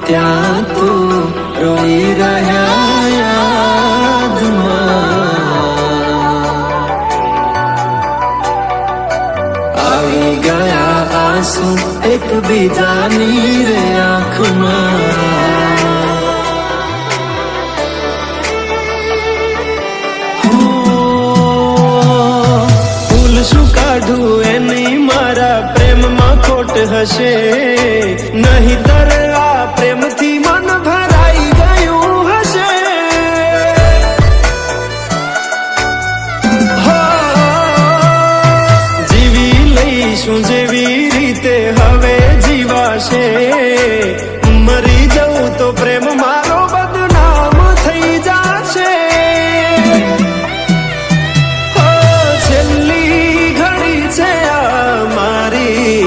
ત્યાં તું રોઈ રહ્યા યાદમાં આવી ગયા આંસુ એકબીજાની રે આંખમાં ફૂલ શું કાઢું એની મારા પ્રેમમાં ખોટ હશે નહીતર આ પ્રેમથી મન ભરાઈ ગયું હશે જીવી લઈશું જેવી રીતે હવે જીવાશે મરી જવું તો પ્રેમ મારો બદનામ થઈ જશે છેલ્લી ઘડી છે આ મારી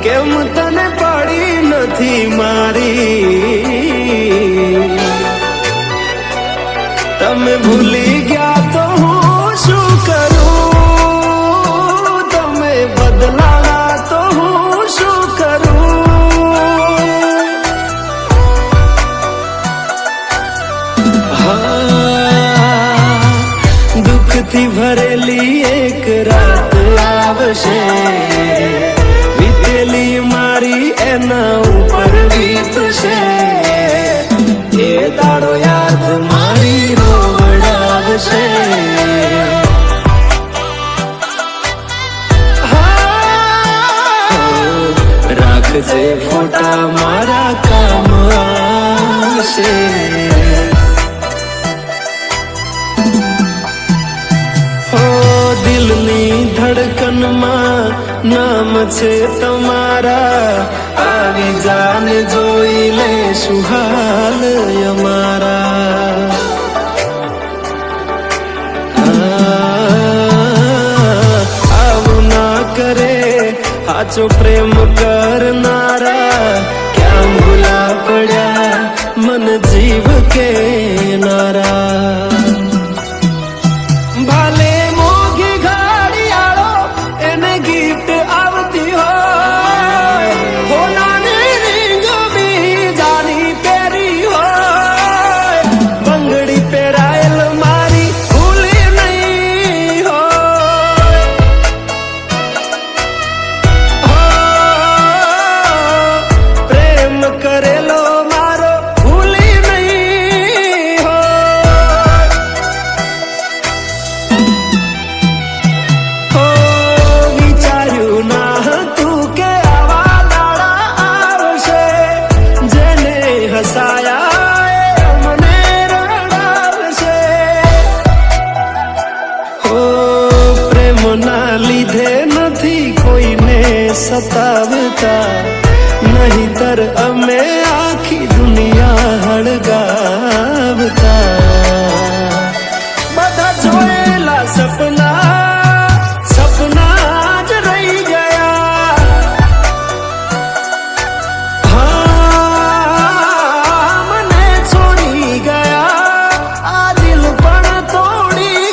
કેમ તને પડી નથી મારી તમે ભૂલી ગયા તો હું શું કરું તમે બદલાયા તો હું શું કરું દુઃખથી ભરેલી એક રાત આવશે વીતેલી મારી એના ઉપર વીતશે એ દાડો યાદ મારી રોવડાવશે રાખજે ફોટા મારા કામ આવશે દિલની ધડકનમાં નામ છે તમારા આવી જાને જોઈ લે સુહાલ અમારા આવું ના કરે સાચો પ્રેમ કરનારા ક્યાં ભૂલા પડ્યા મન જીવ કે નારા ના લીધે નથી કોઈને સતાવતા નહીતર અમે આખી દુનિયા હળગાવતા બધા જોયેલા સપના જ રહી ગયા મને છોડી ગયા આ દિલ પણ તોડી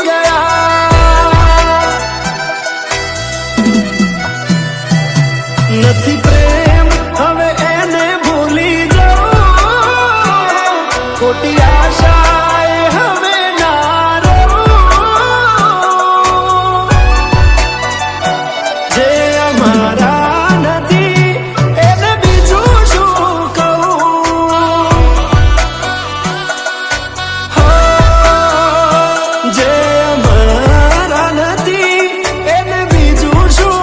નથી પ્રેમ હવે એને ભૂલી જાઓ ખોટી આશાએ હવે ના રહું જે અમારા નથી એને બીજું શું કહું જે અમારા નથી એને બીજું શું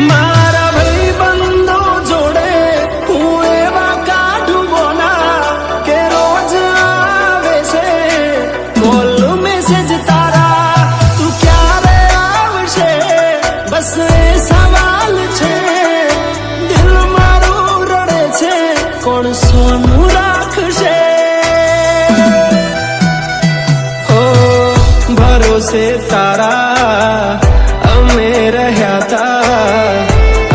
મારા ભાઈબંધો જોડે હું એવા કાઢું બોના કે રોજ આવે છે કોલ મેસેજ તારા તું ક્યારે આવશે બસ એ સવાલ છે દિલ મારું રડે છે કોણ સોનું રાખશે ભરોસે તારા અમે રહ્યા તા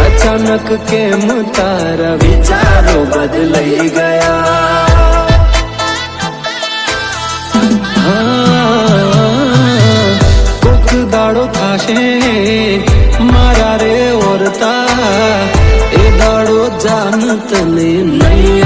અચાનક કેમ તારા વિચારો બદલાઈ ગયા કોક દાડો થશે મારા રે ઓરતા એ દાડો જાન તને નહીં